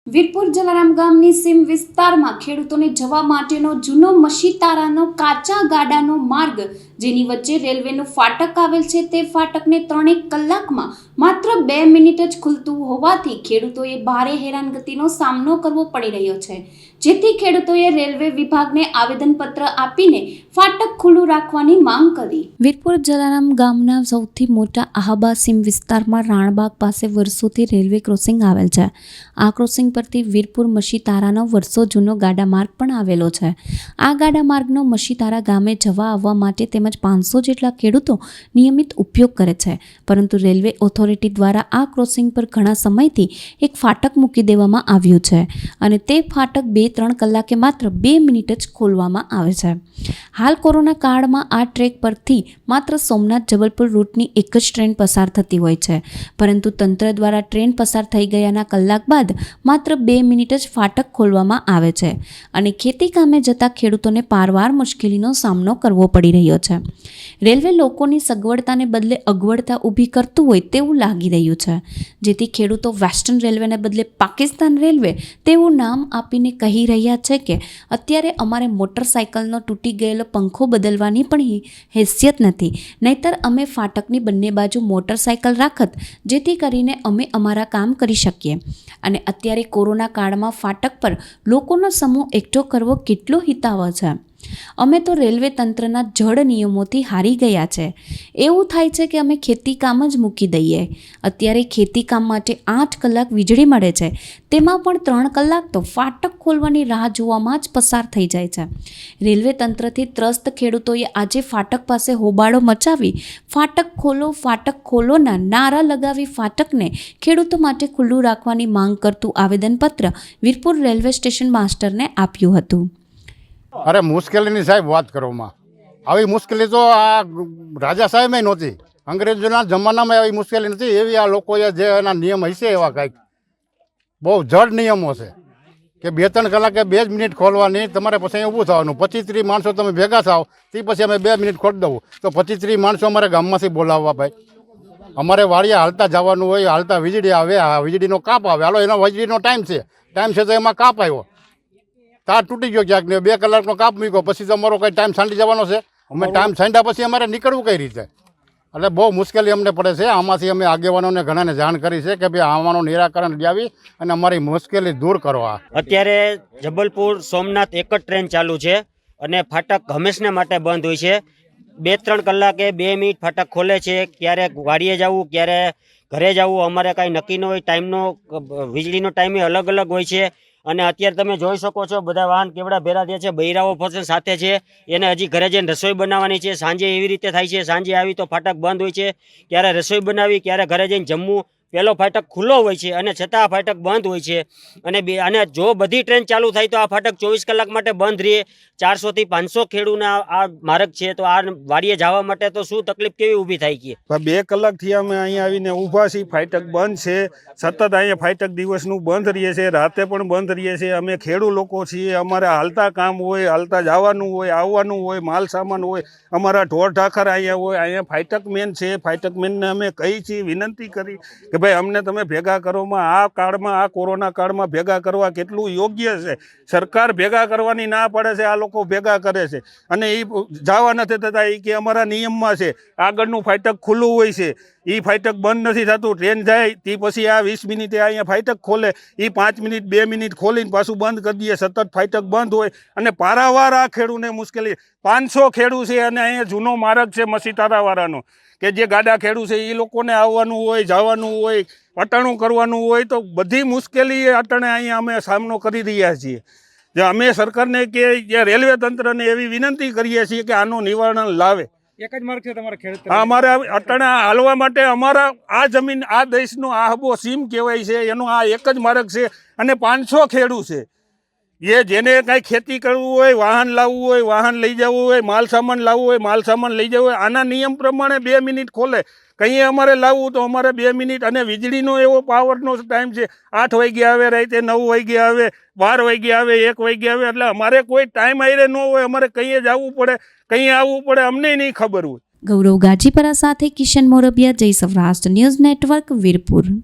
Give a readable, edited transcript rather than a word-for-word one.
વીરપુર જલારામ ગામની સીમ વિસ્તારમાં ખેડૂતોને જવા માટેનો જૂનો મશીતારાનો કાચા ગાડાનો માર્ગ જેની વચ્ચે રેલવેનું ફાટક આવેલ છે તે ફાટકને 3 કલાકમાં માત્ર 2 મિનિટ જ ખુલતું હોવાથી ખેડૂતોએ ભારે હેરાનગતિનો સામનો કરવો પડી રહ્યો છે, જેથી ખેડૂતોએ રેલવે વિભાગને આવેદનપત્ર આપીને ફાટક ખુલ્લું રાખવાની માંગ કરી। વીરપુર જલારામ ગામના સૌથી મોટા આહાબા સીમ વિસ્તારમાં રાણબાગ પાસે વર્ષોથી રેલવે ક્રોસિંગ આવેલ છે। આ ક્રોસિંગ પરથી વીરપુર મશીતારાનો વર્ષો જૂનો ગાડા માર્ગ પણ આવેલો છે। આ ગાડા માર્ગનો મશીતારા ગામે જવા આવવા માટે તેમજ 500 જેટલા ખેડૂતો નિયમિત ઉપયોગ કરે છે, પરંતુ રેલવે ઓથોરિટી દ્વારા આ ક્રોસિંગ પર ઘણા સમયથી એક ફાટક મૂકી દેવામાં આવ્યું છે અને તે ફાટક 2-3 કલાકે માત્ર 2 મિનિટ જ ખોલવામાં આવે છે। હાલ કોરોના કાળમાં આ ટ્રેક પરથી માત્ર સોમનાથ જબલપુર રૂટની એક જ ટ્રેન પસાર થતી હોય છે, પરંતુ તંત્ર દ્વારા ટ્રેન પસાર થઈ ગયાના કલાક બાદ માત્ર 2 મિનિટ જ ફાટક ખોલવામાં આવે છે અને ખેતી કામે જતા ખેડૂતોને પારવાર મુશ્કેલીનો સામનો કરવો પડી રહ્યો છે। રેલવે લોકોની સગવડતાને બદલે અગવડતા ઊભી કરતું હોય તેવું લાગી રહ્યું છે, જેથી ખેડૂતો વેસ્ટર્ન રેલવેને બદલે પાકિસ્તાન રેલવે તેવું નામ આપીને કહી રહ્યા છે કે અત્યારે અમારે મોટરસાઇકલનો તૂટી ગયેલો પંખો બદલવાની પણ હેસિયત નથી, નહીતર અમે ફાટકની બંને બાજુ મોટરસાઇકલ રાખત જેથી કરીને અમે અમારા કામ કરી શકીએ। અને અત્યારે કોરોના કાળમાં ફાટક પર લોકોનો સમૂહ એકઠો કરવો કેટલો હિતાવહ છે। અમે તો રેલવે તંત્રના જડ નિયમોથી હારી ગયા છે। એવું થાય છે કે અમે ખેતી કામ જ મૂકી દઈએ। અત્યારે ખેતી કામ માટે 8 કલાક વીજળી મળે છે, તેમાં પણ 3 કલાક તો ફાટક ખોલવાની રાહ જોવામાં જ પસાર થઈ જાય છે। રેલવે તંત્રથી ત્રસ્ત ખેડૂતોએ આજે ફાટક પાસે હોબાળો મચાવી ફાટક ખોલોના નારા લગાવી ફાટકને ખેડૂતો માટે ખુલ્લું રાખવાની માંગ કરતું આવેદનપત્ર વીરપુર રેલવે સ્ટેશન માસ્ટરને આપ્યું હતું। અરે મુશ્કેલીની સાહેબ વાત કરવામાં આવી મુશ્કેલી તો આ રાજા સાહેબે નહોતી, અંગ્રેજોના જમાનામાં આવી મુશ્કેલી નથી, એવી આ લોકોએ જે એના નિયમ હશે એવા કાંઈક બહુ જડ નિયમો છે કે 2-3 કલાકે 2 મિનિટ ખોલવાની, તમારે પછી અહીં ઊભું થવાનું, 25-30 માણસો તમે ભેગા થાવ તે પછી અમે 2 મિનિટ ખોલી દઉં તો 25-30 માણસો અમારે ગામમાંથી બોલાવવા ભાઈ, અમારે વાડીએ હાલતા જવાનું હોય, હાલતા વીજળી આવે, આ વીજળીનો કાપ આવે, હાલો એનો વીજળીનો ટાઈમ છે તો એમાં કાપ આવ્યો, તાર તૂટી ગયો ક્યાંક ને 2 કલાકનો કાપ મૂક્યો પછી તમારો કંઈ ટાઈમ સાંડી જવાનો છે, અમે ટાઈમ સાંડ્યા પછી અમારે નીકળવું કઈ રીતે, એટલે બહુ મુશ્કેલી અમને પડે છે। આમાંથી અમે આગેવાનોને ઘણાને જાણ કરી છે કે ભાઈ આમાંનું નિરાકરણ લાવી અને અમારી મુશ્કેલી દૂર કરવા। અત્યારે જબલપુર સોમનાથ એક જ ટ્રેન ચાલુ છે અને ફાટક હંમેશને માટે બંધ હોય છે। 2-3 કલાકે 2 મિનિટ ફાટક ખોલે છે, ક્યારે વાડીએ જવું ક્યારે ઘરે જવું અમારે કાંઈ નક્કી ન હોય, ટાઈમનો વીજળીનો ટાઈમ અલગ અલગ હોય છે। અને અત્યારે તમે જોઈ શકો છો બધા વાહન કેવડા ભેરા થયા છે, બૈરાઓ પણ સાથે છે, એને હજી ઘરે જઈને રસોઈ બનાવવાની છે, સાંજે એવી રીતે થાય છે, સાંજે આવી તો ફાટક બંધ હોય છે, ક્યારે રસોઈ બનાવી ક્યારે ઘરે જઈને જમવું, પહેલો ફાટક ખુલ્લો હોય છે અને છતાં આ ફાટક બંધ હોય છે। અને જો બધી ટ્રેન ચાલુ થાય તો આ ફાટક 24 કલાક માટે બંધ રહે। 400 થી 500 ખેડૂના આ માર્ગ છે, તો આ વાડીએ જવા માટે તો શું તકલીફ કેવી ઊભી થાય છે। 2 કલાકથી અમે અહીંયા આવીને ઊભા છીએ, ફાટક બંધ છે, સતત અહીંયા ફાટક દિવસનું બંધ રહે છે, રાતે પણ બંધ રહે છે। અમે ખેડૂત લોકો છીએ, અમારે હાલતા કામ હોય, હાલતા જવાનું હોય, આવવાનું હોય, માલ સામાન હોય, અમારા ઢોર ઢાખર અહીંયા હોય, અહીંયા ફાટક મેન છે। ફાટક મેનને અમે કહી છીએ, વિનંતી કરી કે ભાઈ અમને તમે ભેગા કરોમાં, આ કાળમાં આ કોરોના કાળમાં ભેગા કરવા કેટલું યોગ્ય છે। સરકાર ભેગા કરવાની ના પડે છે, આ લોકો ભેગા કરે છે અને એ જવા નથી થતા, એ કે અમારા નિયમમાં છે આગળનું ફાટક ખુલ્લું હોય છે, એ ફાટક બંધ નથી થતું, ટ્રેન જાય તે પછી આ 20 મિનિટે અહીંયા ફાટક ખોલે, એ 5 મિનિટ 2 મિનિટ ખોલીને પાછું બંધ કરી દઈએ, સતત ફાટક બંધ હોય અને પારાવાર આ ખેડૂને મુશ્કેલી। 500 ખેડૂ છે અને અહીંયા જૂનો માર્ગ છે મશીતારાવાળાનો કે જે ગાડા ખેડૂ છે એ લોકોને આવવાનું હોય, જવાનું હોય, અટાણું કરવાનું હોય, તો બધી મુશ્કેલી અટાણે અહીંયા અમે સામનો કરી રહ્યા છીએ। જે અમે સરકારને કે રેલવે તંત્રને એવી વિનંતી કરીએ છીએ કે આનું નિવારણ લાવે। એક જ માર્ગ છે તમારા ખેડૂત અમારે અટાણે હાલવા માટે અમારા આ જમીન આ દેશનો આહબો સીમ કહેવાય છે, એનો આ એક જ માર્ગ છે અને 500 ખેડૂત છે, એ જેને કાંઈ ખેતી કરવું હોય, વાહન લાવવું હોય, વાહન લઈ જવું હોય, માલ સામાન લાવવું હોય, માલ સામાન લઈ જવું હોય, આના નિયમ પ્રમાણે 2 મિનિટ ખોલે, કંઈ અમારે લાવવું તો અમારે 2 મિનિટ, અને વીજળીનો એવો પાવરનો ટાઈમ છે, 8 વાગે આવે, રાતે 9 વાગે આવે, 12 વાગે આવે, 1 વાગે આવે, એટલે અમારે કોઈ ટાઈમ આયરે ન હોય, અમારે કંઈ જવું પડે, કંઈ આવવું પડે, અમને નહીં ખબર હોય। ગૌરવ ગાજીપરા સાથે કિશન મોરબિયા, જય સૌરાષ્ટ્ર ન્યૂઝ નેટવર્ક, વીરપુર।